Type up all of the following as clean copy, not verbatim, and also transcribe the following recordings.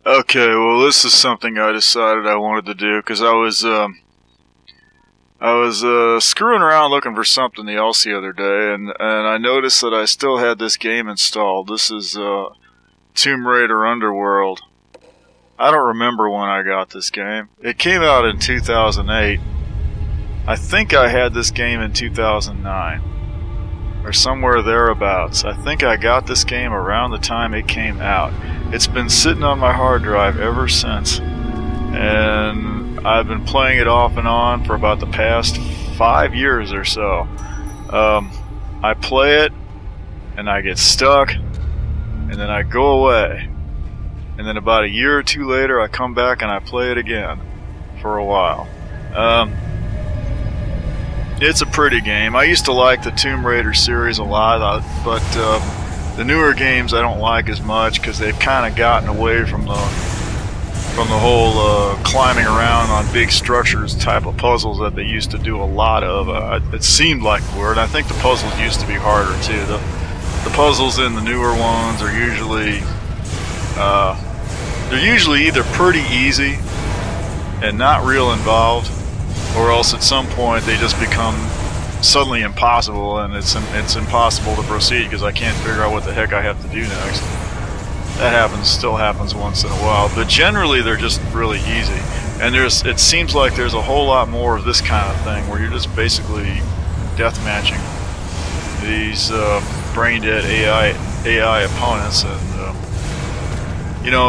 Okay, well, this is something I decided I wanted to do because I was screwing around looking for something else the other day, and I noticed that I still had this game installed. This is Tomb Raider Underworld. I don't remember when I got this game. It came out in 2008. I think I had this game in 2009. Or somewhere thereabouts. I think I got this game around the time it came out. It's been sitting on my hard drive ever since. And I've been playing it off and on for about the past 5 years or so. I play it, and I get stuck, and then I go away. And then about a year or two later, I come back and I play it again for a while. It's a pretty game. I used to like the Tomb Raider series a lot, but the newer games I don't like as much because they've kind of gotten away from the whole climbing around on big structures type of puzzles that they used to do a lot of. It seemed like they were, and I think the puzzles used to be harder too. The puzzles in the newer ones are usually either pretty easy and not real involved, or else at some point they just become suddenly impossible, and it's impossible to proceed because I can't figure out what the heck I have to do next. That still happens once in a while, but generally they're just really easy. And it seems like there's a whole lot more of this kind of thing where you're just basically deathmatching these brain-dead AI opponents, and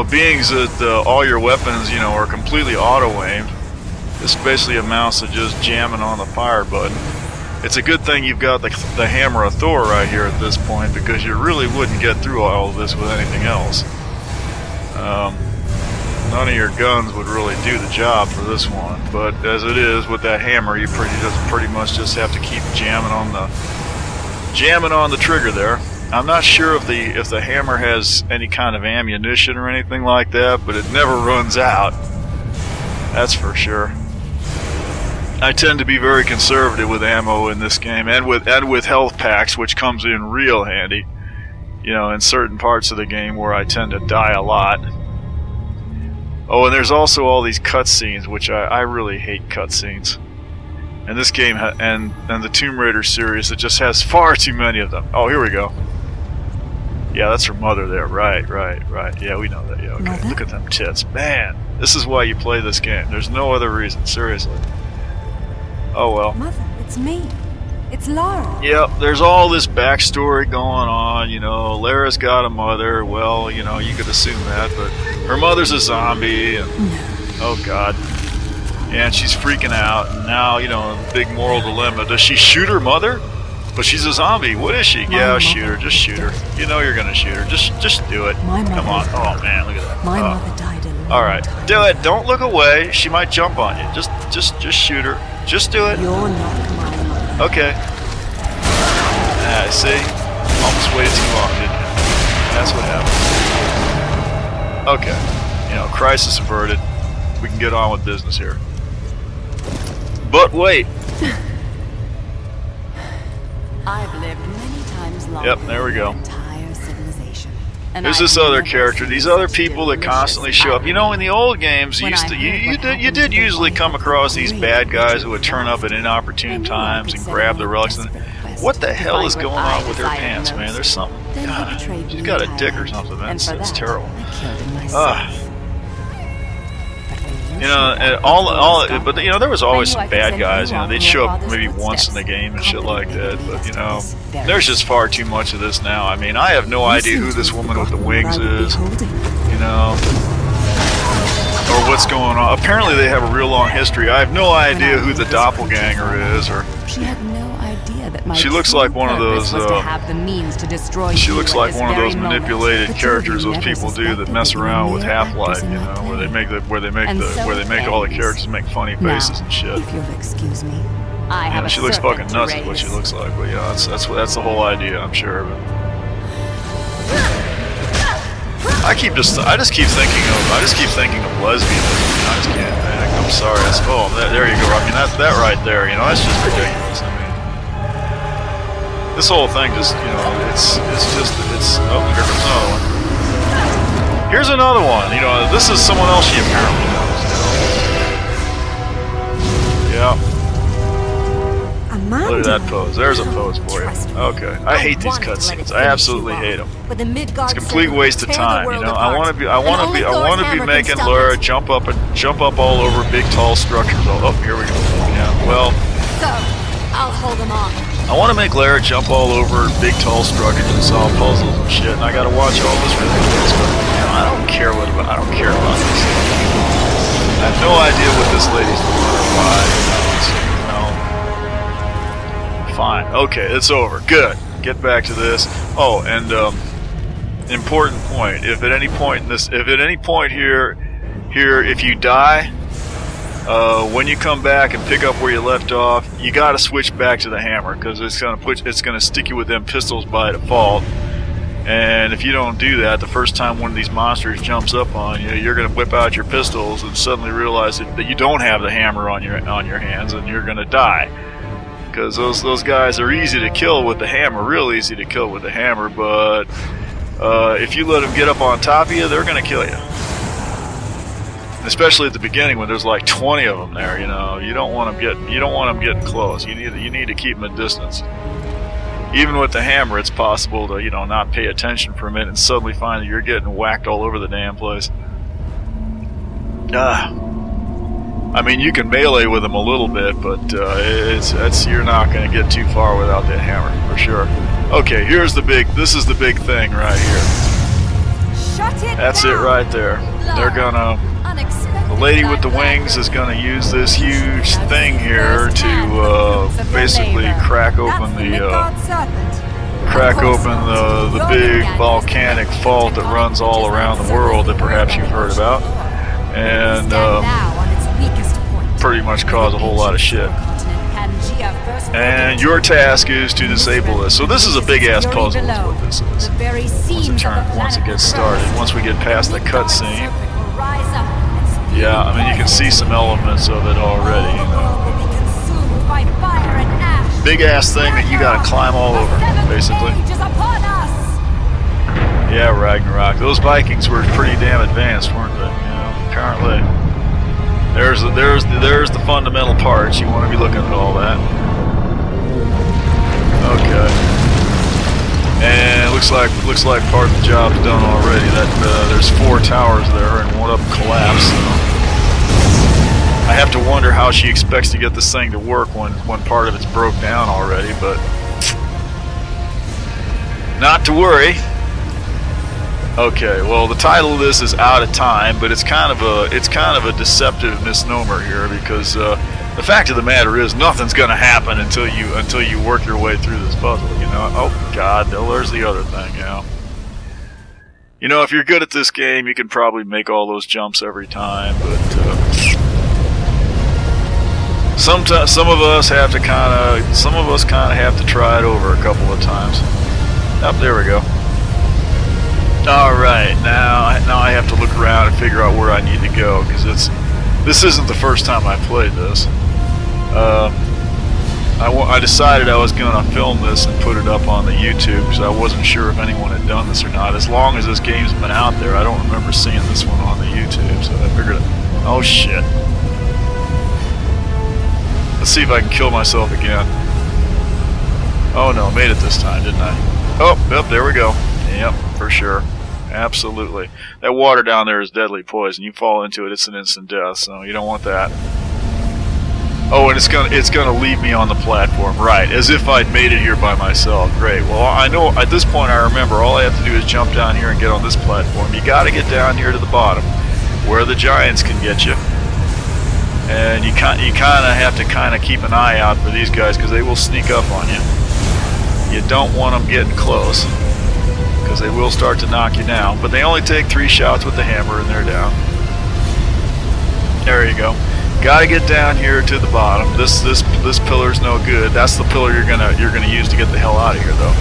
being that all your weapons are completely auto-aimed. This basically amounts to just jamming on the fire button. It's a good thing you've got the Hammer of Thor right here at this point, because you really wouldn't get through all of this with anything else. None of your guns would really do the job for this one, but as it is with that hammer, you pretty much just have to keep jamming on the trigger there. I'm not sure if the hammer has any kind of ammunition or anything like that, but it never runs out. That's for sure. I tend to be very conservative with ammo in this game, and with health packs, which comes in real handy. In certain parts of the game where I tend to die a lot. Oh, and there's also all these cutscenes, which I really hate cutscenes. And this game and the Tomb Raider series, it just has far too many of them. Oh, here we go. Yeah, that's her mother there. Right. Yeah, we know that. Yeah, okay. Mother? Look at them tits. Man, this is why you play this game. There's no other reason, seriously. Oh well. Mother, it's me. It's Lara. Yep, there's all this backstory going on, Lara's got a mother. Well, you could assume that, but her mother's a zombie, and oh god. And she's freaking out, and now, big moral dilemma. Does she shoot her mother? But she's a zombie. What is she? Yeah, shoot her. Just shoot her. You're gonna shoot her. Just do it. Come on. Oh man, look at that. My mother died a long Alright, time. do it. Don't look away. She might jump on you. Just shoot her. Just do it. You're not my mother. Okay. See? Almost waited too long, didn't you? That's what happened. Okay. Crisis averted. We can get on with business here. But wait. I've lived many times longer. Yep, there we go. than your entire civilization. And There's I've this other never character, seen these other such people that delicious constantly show up. In the old games, you When used I to, heard you what did happened to the usually come wife across of these Green, bad guys which who would was turn up at lost. inopportune I knew times I'd and been grab the sent on a relics. And desperate quest what the to hell find is what going I on with her desired pants, man? most. There's something. Then he God, betrayed she's me got a entirely, dick or something, man. and for It's that, terrible. I killed him myself. But there was always some bad guys. They'd show up maybe once in the game and shit like that. But there's just far too much of this now. I mean, I have no idea who this woman with the wings is. Or what's going on. Apparently, they have a real long history. I have no idea who the doppelganger is, or. She had no idea that my She looks true like one of purpose those, was to have the means to destroy She you looks at like this one of very those moment. manipulated The two of characters you those never people do that suspected mess that you were around with mere Half-Life, actors in my where they play. make And so where they make all the ends. characters make funny faces Now, and shit. if you'll excuse me, I have a She looks serpent fucking to nuts, is what raise. she looks like. But yeah, that's the whole idea, I'm sure. But I just keep thinking of lesbianism. I just can't. I'm sorry. There you go. I mean, that right there. That's just ridiculous. I mean, this whole thing just, oh, here comes another one. Here's another one. You know, this is someone else she apparently knows. Yeah. Amanda. Look at that pose. There's a pose for you. Okay. I hate these cutscenes. I absolutely hate them. It's a complete waste of time. You know, I want to be making Laura jump up all over big tall structures. Oh, here we go. Yeah. Well. Go. I'll hold them off. I want to make Lara jump all over big tall structures and solve puzzles and shit, and I gotta watch all this ridiculous stuff. You know, I don't care about this. I have no idea what this lady's doing or why. You know, fine. Okay, it's over. Good. Get back to this. Oh, and important point. If at any point here, if you die. When you come back and pick up where you left off, you got to switch back to the hammer because it's gonna stick you with them pistols by default. And if you don't do that, the first time one of these monsters jumps up on you, you're gonna whip out your pistols and suddenly realize that you don't have the hammer on your hands, and you're gonna die. Because those guys are easy to kill with the hammer, real easy to kill with the hammer. But if you let them get up on top of you, they're gonna kill you. Especially at the beginning when there's like 20 of them there, you know, you don't want them getting close. You need to keep them at distance. Even with the hammer, it's possible to, you know, not pay attention for a minute and suddenly find that you're getting whacked all over the damn place. I mean, you can melee with them a little bit, but you're not going to get too far without that hammer for sure. Okay, this is the big thing right here. That's it right there. They're gonna. The lady with the wings is gonna use this huge thing here to basically crack open the big volcanic fault that runs all around the world that perhaps you've heard about, and pretty much cause a whole lot of shit. And your task is to disable this. So this is a big ass puzzle is what this is. Once it gets started, once we get past the cutscene. Yeah, I mean you can see some elements of it already, you know. Big ass thing that you gotta climb all over, basically. Yeah, Ragnarok. Those Vikings were pretty damn advanced, weren't they? You know, apparently. There's the fundamental parts. You want to be looking at all that. Okay. And looks like part of the job's done already. That there's 4 towers there, and one of them collapsed. So I have to wonder how she expects to get this thing to work when part of it's broke down already. But not to worry. Okay, well the title of this is Out of Time, but it's kind of a deceptive misnomer here because the fact of the matter is nothing's going to happen until you work your way through this puzzle. You know. Oh God, there's the other thing. You know. You know, if you're good at this game, you can probably make all those jumps every time, but some of us kind of have to try it over a couple of times. Oh, there we go. Alright, now I have to look around and figure out where I need to go, because this isn't the first time I played this. I decided I was going to film this and put it up on the YouTube, because I wasn't sure if anyone had done this or not. As long as this game's been out there, I don't remember seeing this one on the YouTube, so I figured, oh shit. Let's see if I can kill myself again. Oh no, made it this time, didn't I? Oh, yep, there we go. Yep, for sure. Absolutely. That water down there is deadly poison. You fall into it, it's an instant death, so you don't want that. Oh, and it's gonna leave me on the platform. Right, as if I'd made it here by myself. Great. Well, I know at this point I remember all I have to do is jump down here and get on this platform. You gotta get down here to the bottom, where the giants can get you. And you kind of have to keep an eye out for these guys, because they will sneak up on you. You don't want them getting close, because they will start to knock you down. But they only take 3 shots with the hammer and they're down. There you go. Gotta get down here to the bottom. This pillar's no good. That's the pillar you're gonna use to get the hell out of here, though.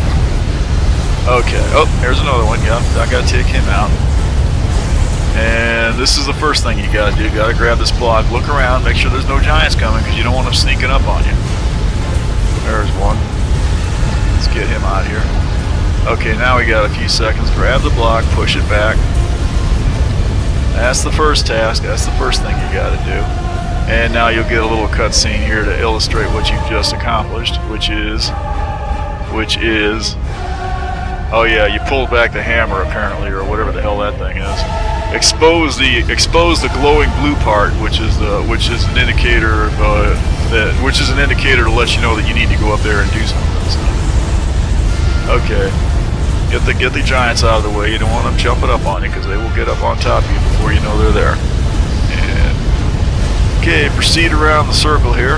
Okay. Oh, here's another one. Yeah, I gotta take him out. And this is the first thing you gotta do. You gotta grab this block, look around, make sure there's no giants coming, because you don't want them sneaking up on you. There's one. Let's get him out of here. Okay, now we got a few seconds. Grab the block, push it back. that's the first task. That's the first thing you got to do. And now you'll get a little cutscene here to illustrate what you've just accomplished, which is, oh yeah, you pulled back the hammer apparently, or whatever the hell that thing is. Expose the glowing blue part, which is an indicator to let you know that you need to go up there and do something. So. Okay, get the giants out of the way. You don't want them jumping up on you because they will get up on top of you before you know they're there. And okay, proceed around the circle here.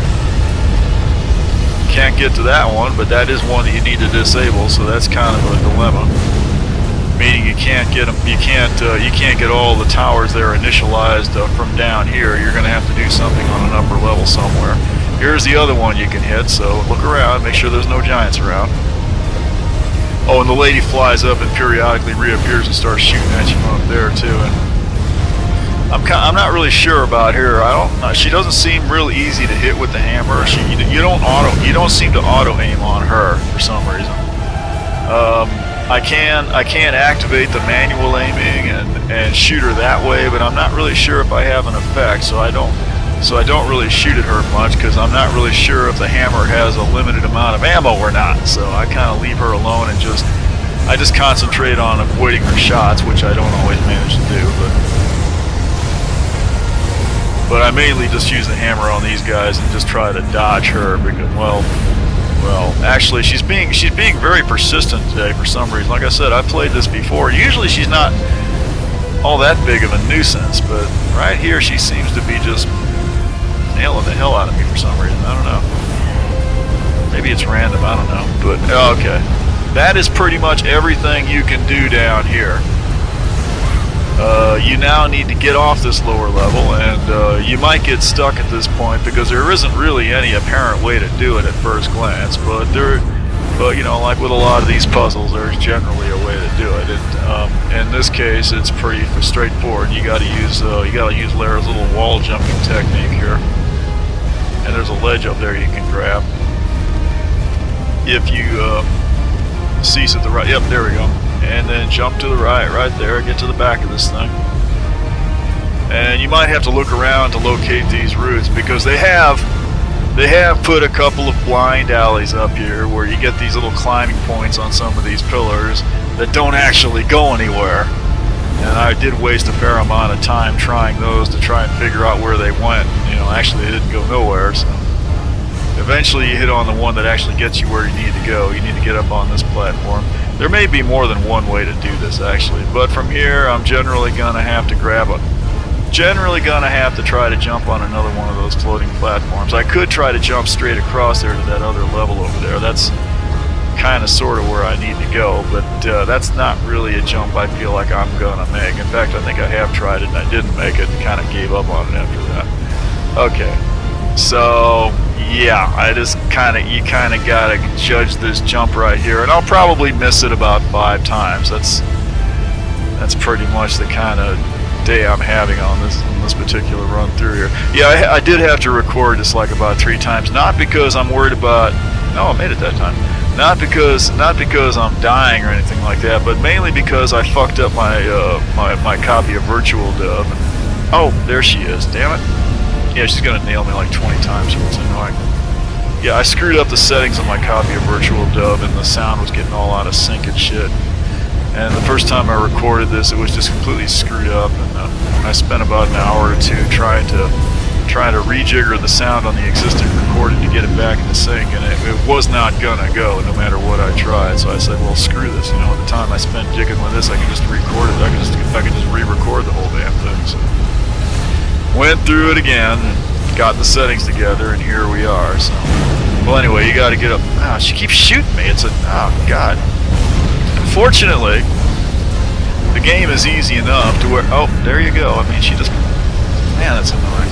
Can't get to that one, but that is one that you need to disable, so that's kind of a dilemma. Meaning you can't get them, you can't get all the towers there initialized from down here. You're going to have to do something on an upper level somewhere. Here's the other one you can hit, so look around, make sure there's no giants around. Oh, and the lady flies up and periodically reappears and starts shooting at you from up there too. And I'm not really sure about her. She doesn't seem real easy to hit with the hammer. You don't seem to auto aim on her for some reason. I can activate the manual aiming and shoot her that way, but I'm not really sure if I have an effect. So I don't really shoot at her much because I'm not really sure if the hammer has a limited amount of ammo or not. So I kind of leave her alone and I just concentrate on avoiding her shots, which I don't always manage to do, but I mainly just use the hammer on these guys and just try to dodge her because, well, actually she's being very persistent today for some reason. Like I said, I've played this before. Usually she's not all that big of a nuisance, but right here she seems to be just nailing the hell out of me for some reason. I don't know. Maybe it's random, I don't know. But okay. That is pretty much everything you can do down here. You now need to get off this lower level, and you might get stuck at this point because there isn't really any apparent way to do it at first glance. But you know, like with a lot of these puzzles, there's generally a way to do it. In this case, it's pretty straightforward. You got to use Lara's little wall jumping technique here, and there's a ledge up there you can grab. If you cease at the right, yep, there we go. And then jump to the right there, get to the back of this thing. And you might have to look around to locate these routes because they have put a couple of blind alleys up here where you get these little climbing points on some of these pillars that don't actually go anywhere. And I did waste a fair amount of time trying those to try and figure out where they went. You know, actually they didn't go nowhere, so eventually you hit on the one that actually gets you where you need to go. You need to get up on this platform. There may be more than one way to do this actually, but from here I'm generally gonna have to try to jump on another one of those floating platforms. I could try to jump straight across there to that other level over there. That's kind of sort of where I need to go, but that's not really a jump I feel like I'm gonna make. In fact, I think I have tried it and I didn't make it and kind of gave up on it after that. Okay, so yeah, you kind of gotta judge this jump right here, and I'll probably miss it about 5 times. That's pretty much the kind of day I'm having on this particular run through here. Yeah, I did have to record this like about 3 times, not because I'm worried about. No, I made it that time. Not because I'm dying or anything like that, but mainly because I fucked up my copy of Virtual Dub. Oh, there she is. Damn it. Yeah, she's gonna nail me like 20 times. She was annoying. Yeah, I screwed up the settings on my copy of Virtual Dub, and the sound was getting all out of sync and shit. And the first time I recorded this, it was just completely screwed up, and I spent about an hour or 2 trying to rejigger the sound on the existing recording to get it back into sync, and it was not gonna go no matter what I tried. So I said, well, screw this. You know, at the time I spent jigging with this, I can just record it. I could just re-record the whole damn thing. So went through it again, got the settings together, and here we are. So, well, anyway, you got to get up. Ah, she keeps shooting me. Oh god. Unfortunately, the game is easy enough to where. Oh, there you go. I mean, she just. Man, that's annoying.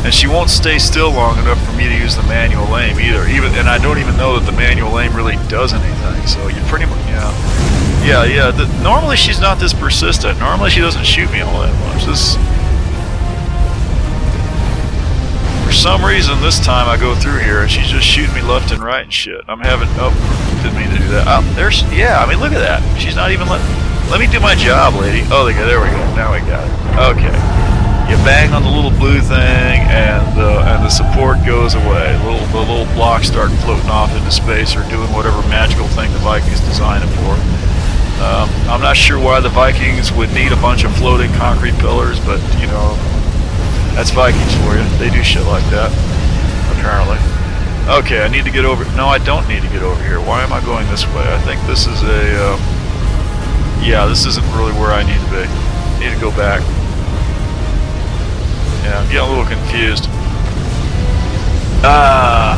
And she won't stay still long enough for me to use the manual aim either. And I don't even know that the manual aim really does anything. So you pretty much, yeah. Normally she's not this persistent. Normally she doesn't shoot me all that much. For some reason this time I go through here and she's just shooting me left and right and shit. I'm having. Oh, didn't mean to do that. Oh, there's. Yeah, I mean, look at that. She's not even let me do my job, lady. Oh, there we go. Now we got it. bang on the little blue thing, and the support goes away. The little blocks start floating off into space or doing whatever magical thing the Vikings designed it for. I'm not sure why the Vikings would need a bunch of floating concrete pillars, but you know, that's Vikings for you. They do shit like that, apparently. Okay, I need to get over. No, I don't need to get over here. Why am I going this way? I think this is a. Yeah, this isn't really where I need to be. I need to go back. Yeah, I'm getting a little confused. I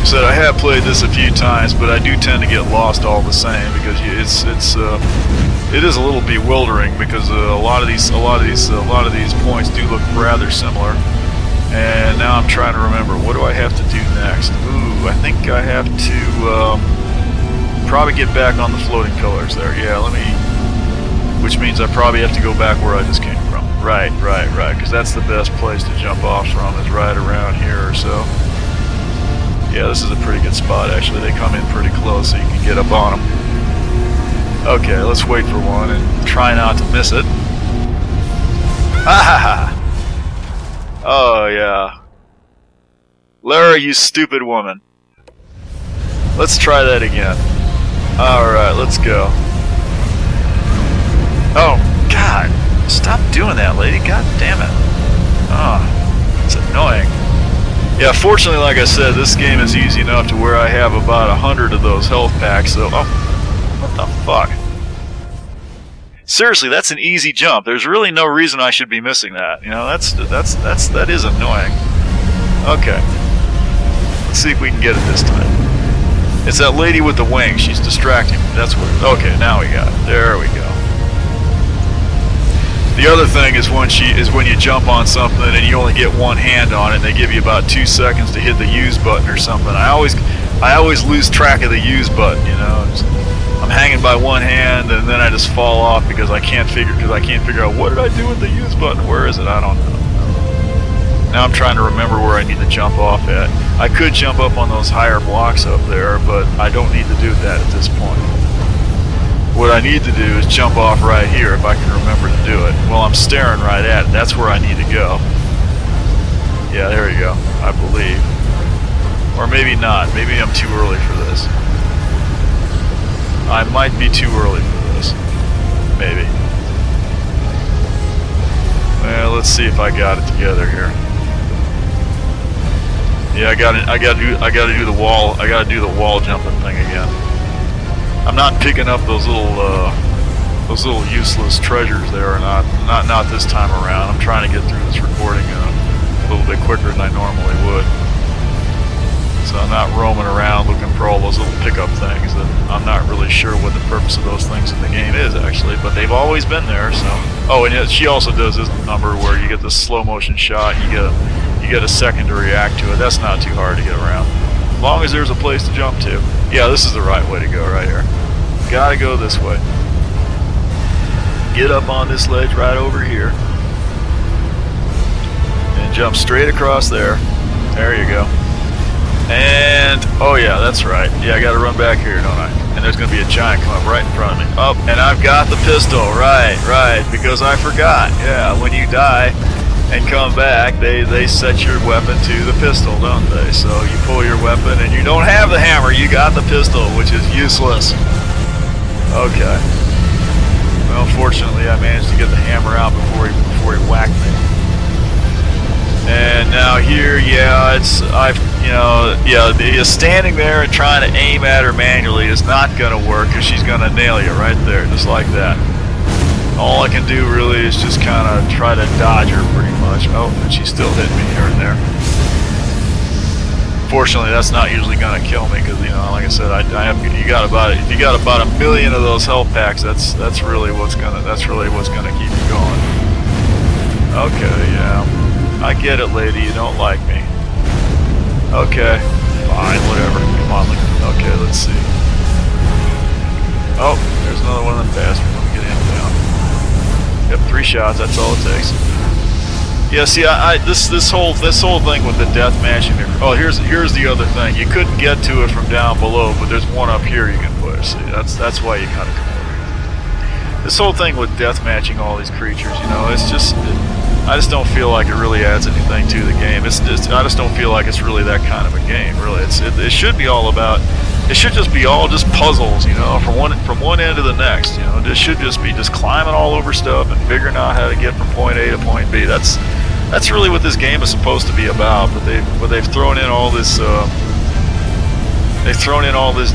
said I have played this a few times, but I do tend to get lost all the same because it is a little bewildering because a lot of these points do look rather similar. And now I'm trying to remember, what do I have to do next? Ooh, I think I have to probably get back on the floating pillars there. Yeah, which means I probably have to go back where I just came from. Right, because that's the best place to jump off from, is right around here or so. Yeah, this is a pretty good spot, actually. They come in pretty close, so you can get up on them. Okay, let's wait for one and try not to miss it. Ah! Oh, yeah. Lara, you stupid woman. Let's try that again. Alright, let's go. Oh, God. Stop doing that, lady. God damn it. Oh, it's annoying. Yeah, fortunately, like I said, this game is easy enough to where I have about 100 of those health packs, so... Oh, what the fuck? Seriously, that's an easy jump. There's really no reason I should be missing that. You know, that is annoying. Okay. Let's see if we can get it this time. It's that lady with the wings. She's distracting me. That's what... Okay, now we got it. There we go. The other thing is when you jump on something and you only get one hand on it, and they give you about 2 seconds to hit the use button or something. I always lose track of the use button. You know, I'm hanging by one hand and then I just fall off because I can't figure out what did I do with the use button. Where is it? I don't know. Now I'm trying to remember where I need to jump off at. I could jump up on those higher blocks up there, but I don't need to do that at this point. What I need to do is jump off right here if I can remember to do it. Well, I'm staring right at it. That's where I need to go. Yeah, there you go. I believe. Or maybe not. Maybe I'm too early for this. I might be too early for this. Maybe. Well, let's see if I got it together here. Yeah, I gotta do the wall. I gotta do the wall jumping thing again. I'm not picking up those little useless treasures there, or not this time around. I'm trying to get through this recording a little bit quicker than I normally would. So I'm not roaming around looking for all those little pickup things that I'm not really sure what the purpose of those things in the game is, actually, but they've always been there. So, oh, and she also does this number where you get the slow motion shot. You get a second to react to it. That's not too hard to get around, as long as there's a place to jump to. Yeah, this is the right way to go right here. Gotta go this way. Get up on this ledge right over here. And jump straight across there. There you go. And, oh yeah, that's right. Yeah, I gotta run back here, don't I? And there's gonna be a giant come up right in front of me. Oh, and I've got the pistol. Right, because I forgot. Yeah, when you die and come back, they set your weapon to the pistol, don't they? So you pull your weapon and you don't have the hammer, you got the pistol, which is useless. Okay. Well, fortunately, I managed to get the hammer out before he whacked me. And now here, yeah, standing there and trying to aim at her manually is not gonna work, because she's gonna nail you right there, just like that. All I can do really is just kind of try to dodge her pretty much. Oh, and she still hit me here and there. Fortunately, that's not usually gonna kill me, because like I said, if you got about a million of those health packs, that's really what's gonna keep you going. Okay, yeah, I get it, lady. You don't like me. Okay, fine, whatever. Come on, okay, let's see. Oh, there's another one of them bastards. Let me get him down. Yep, 3 shots. That's all it takes. Yeah, see, this whole thing with the death matching. Oh, here's the other thing. You couldn't get to it from down below, but there's one up here you can push. See, that's why you kind of come over here. This whole thing with death matching all these creatures, it's just. I just don't feel like it really adds anything to the game. I just don't feel like it's really that kind of a game. Really, it should be all about. It should just be all just puzzles, you know, from one end to the next. You know, it should just be just climbing all over stuff and figuring out how to get from point A to point B. That's really what this game is supposed to be about. But they've thrown in all this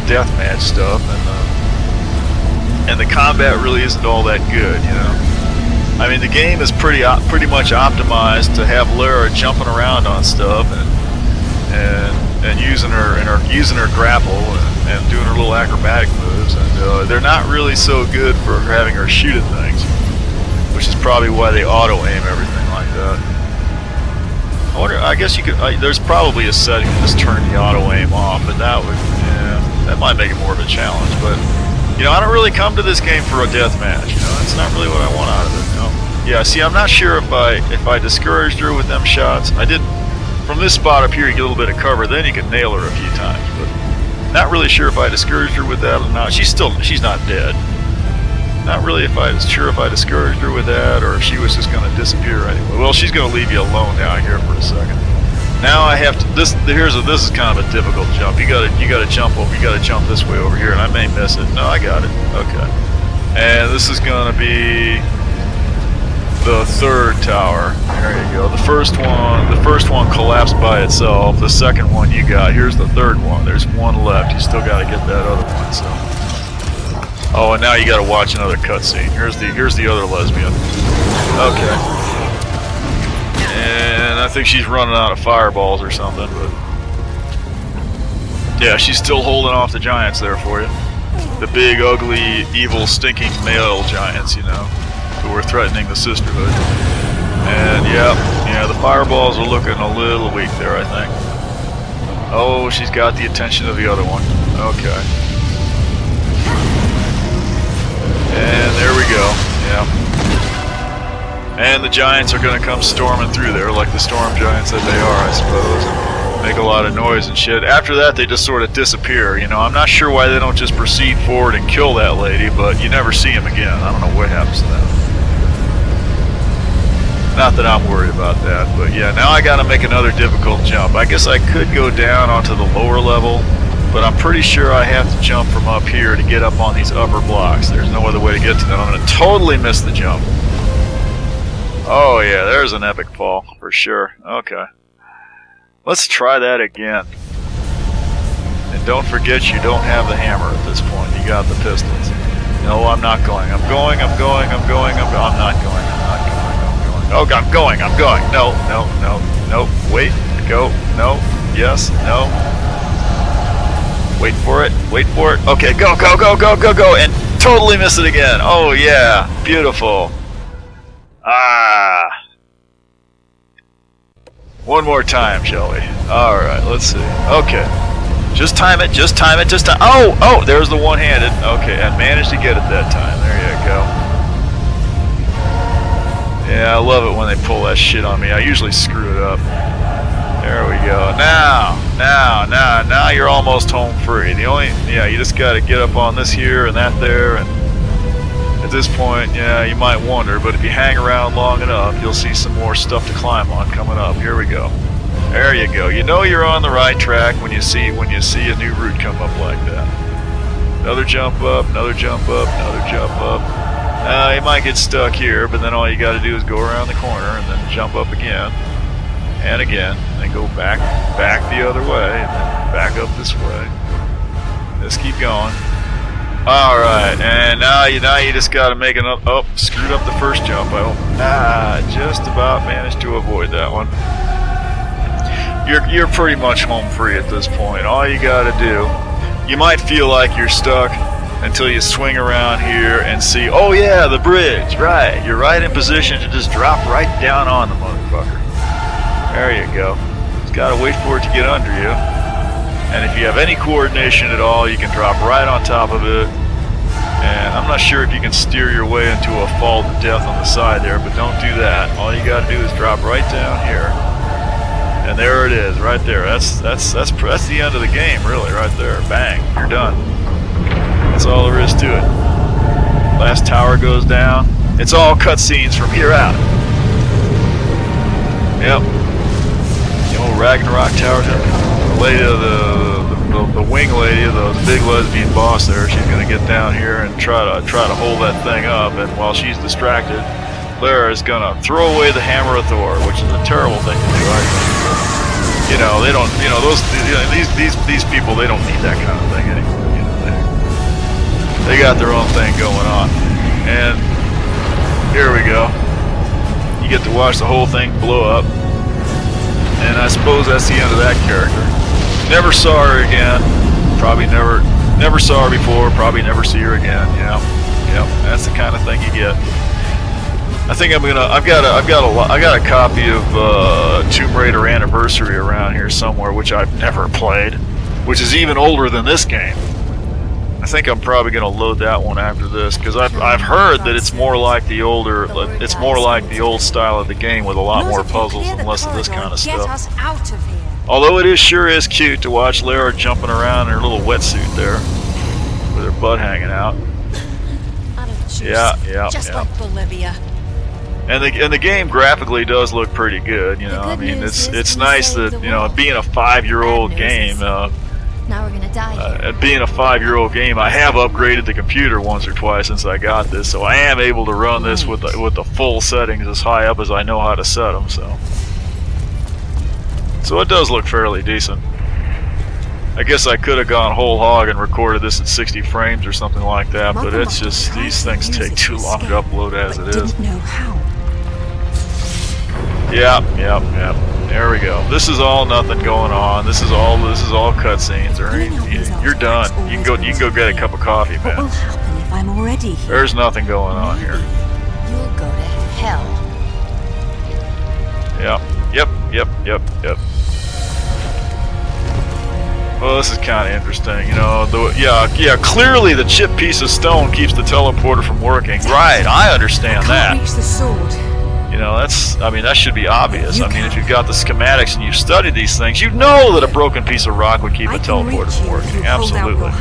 deathmatch stuff, and the combat really isn't all that good, you know. I mean, the game is pretty much optimized to have Lara jumping around on stuff and using her grapple and doing her little acrobatic moves, and they're not really so good for having her shoot at things, which is probably why they auto aim everything like that. I guess you could. There's probably a setting to just turn the auto aim off, but that might make it more of a challenge. But you know, I don't really come to this game for a death match. You know, that's not really what I want out of it. You know? Yeah. See, I'm not sure if I discouraged her with them shots. I did. From this spot up here, you get a little bit of cover, then you can nail her a few times. But not really sure if I discouraged her with that or not. She's not dead. Not really sure if I discouraged her with that or if she was just going to disappear anyway. Well, she's going to leave you alone down here for a second. Now I have to. This is kind of a difficult jump. You got to jump over. You got to jump this way over here, and I may miss it. No, I got it. Okay. And this is going to be the third tower. There you go. The first one collapsed by itself. The second one you got. Here's the third one. There's one left. You still got to get that other one. So. Oh, and now you got to watch another cutscene. Here's the other lesbian. Okay. And I think she's running out of fireballs or something, but yeah, she's still holding off the giants there for you. The big, ugly, evil, stinking male giants, you know, who are threatening the sisterhood. And yeah, the fireballs are looking a little weak there, I think. Oh, she's got the attention of the other one. Okay. And there we go. Yeah. And the giants are going to come storming through there like the storm giants that they are, I suppose. Make a lot of noise and shit. After that, they just sort of disappear. You know, I'm not sure why they don't just proceed forward and kill that lady, but you never see them again. I don't know what happens to them. Not that I'm worried about that, but yeah, now I got to make another difficult jump. I guess I could go down onto the lower level, but I'm pretty sure I have to jump from up here to get up on these upper blocks. There's no other way to get to them. I'm going to totally miss the jump. Oh yeah, there's an epic fall, for sure. Okay. Let's try that again. And don't forget you don't have the hammer at this point. You got the pistols. No, I'm not going. I'm going. I'm not going. I'm going. Oh, I'm going. No. Wait. Go. No. Yes. No. Wait for it. Okay, go. And totally miss it again. Oh yeah. Beautiful. One more time, shall we? Alright, let's see. Okay. Just time it. Oh, there's the one-handed. Okay, and managed to get it that time. There you go. Yeah, I love it when they pull that shit on me. I usually screw it up. There we go. Now you're almost home free. You just gotta get up on this here and that there, and at this point, yeah, you might wonder, but if you hang around long enough, you'll see some more stuff to climb on coming up. Here we go. There you go. You know you're on the right track when you see a new route come up like that. Another jump up, another jump up, another jump up. You might get stuck here, but then all you got to do is go around the corner and then jump up again and again, and then go back the other way, and then back up this way. Just keep going. Alright, and now you just gotta make another. Oh, screwed up the first jump. Just about managed to avoid that one. You're pretty much home free at this point. All you gotta do, you might feel like you're stuck until you swing around here and see, oh yeah, the bridge, right. You're right in position to just drop right down on the motherfucker. There you go. Just gotta wait for it to get under you. And if you have any coordination at all, you can drop right on top of it. And I'm not sure if you can steer your way into a fall to death on the side there, but don't do that. All you got to do is drop right down here. And there it is, right there. That's the end of the game, really, right there. Bang, you're done. That's all there is to it. Last tower goes down. It's all cutscenes from here out. Yep. The old Ragnarok Tower. The lady, the wing lady, the big lesbian boss there, she's gonna get down here and try to hold that thing up. And while she's distracted, Lara is gonna throw away the hammer of Thor, which is a terrible thing to do. You know, they don't. You know, these people, they don't need that kind of thing anymore. You know, they got their own thing going on. And here we go. You get to watch the whole thing blow up. And I suppose that's the end of that character. Never saw her again. Probably never saw her before. Probably never see her again. Yeah, that's the kind of thing you get. I think I've got a copy of Tomb Raider Anniversary around here somewhere, which I've never played, which is even older than this game. I think I'm probably going to load that one after this, because I've heard that it's more like the old style of the game with a lot more puzzles and less of this kind of stuff. Although it sure is cute to watch Lara jumping around in her little wetsuit there, with her butt hanging out. Yeah. Like Bolivia. And the game graphically does look pretty good, you know. I mean, it's nice that, you know, being a 5-year-old game. Now we're gonna die. Being a 5-year-old game, I have upgraded the computer once or twice since I got this, so I am able to run this with the full settings as high up as I know how to set them. So it does look fairly decent. I guess I could have gone whole hog and recorded this at 60 frames or something like that, but it's just these things take too long to upload as it is. Didn't know how. Yeah. There we go. This is all nothing going on. This is all cutscenes. You're done. You can go get a cup of coffee, What will man. happen if I'm already here? There's nothing going on here. You'll go to hell. Yep. Well, this is kind of interesting, you know. Clearly the chip piece of stone keeps the teleporter from working. Right, I understand that. Can't reach the sword. You know, that should be obvious. I mean, if you've got the schematics and you've studied these things, you know that a broken piece of rock would keep a teleporter from working. Absolutely.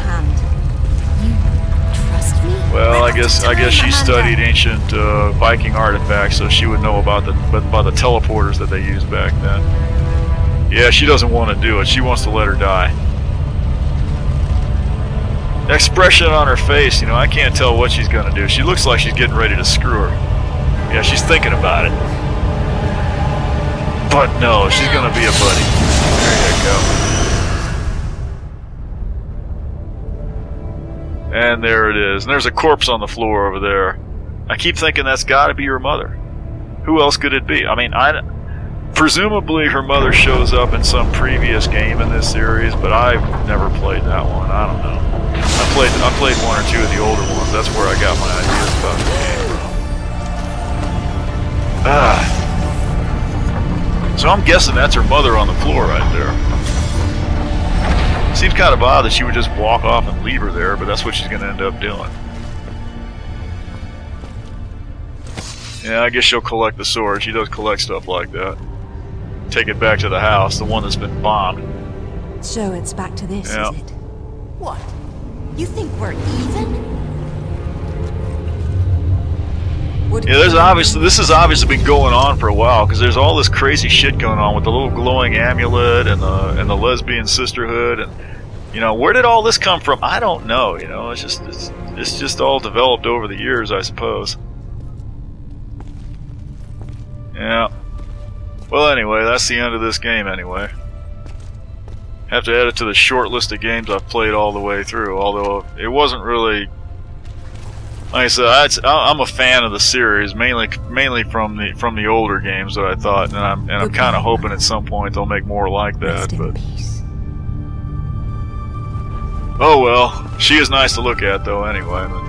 Trust me? Well, I guess she studied ancient Viking artifacts, so she would know about the teleporters that they used back then. Yeah, she doesn't want to do it. She wants to let her die. Expression on her face, you know, I can't tell what she's going to do. She looks like she's getting ready to screw her. Yeah, she's thinking about it. But no, she's going to be a buddy. There you go. And there it is. And there's a corpse on the floor over there. I keep thinking that's got to be her mother. Who else could it be? I mean, presumably her mother shows up in some previous game in this series, but I've never played that one. I don't know. I played one or two of the older ones. That's where I got my ideas about the game. So I'm guessing that's her mother on the floor right there. Seems kind of odd that she would just walk off and leave her there, but that's what she's going to end up doing. Yeah, I guess she'll collect the sword. She does collect stuff like that. Take it back to the house, the one that's been bombed. So it's back to this, Yeah. is it? What? You think we're even? Yeah, this has obviously been going on for a while, because there's all this crazy shit going on with the little glowing amulet and the lesbian sisterhood, and you know, where did all this come from? I don't know. You know, it's just all developed over the years, I suppose. Yeah. Well, anyway, that's the end of this game. Anyway, have to add it to the short list of games I've played all the way through. Although it wasn't really. Like I said, I'm a fan of the series, mainly from the older games that I thought, and I'm kind of hoping at some point they'll make more like that. But oh well, she is nice to look at though. Anyway, but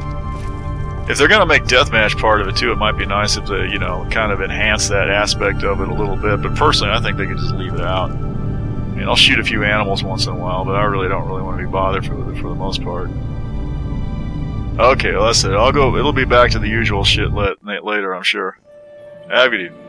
if they're gonna make deathmatch part of it too, it might be nice if they, you know, kind of enhance that aspect of it a little bit. But personally, I think they could just leave it out. I mean, I'll shoot a few animals once in a while, but I really don't want to be bothered for the most part. Okay, well, that's it. It'll be back to the usual shit later, I'm sure. Have a good evening.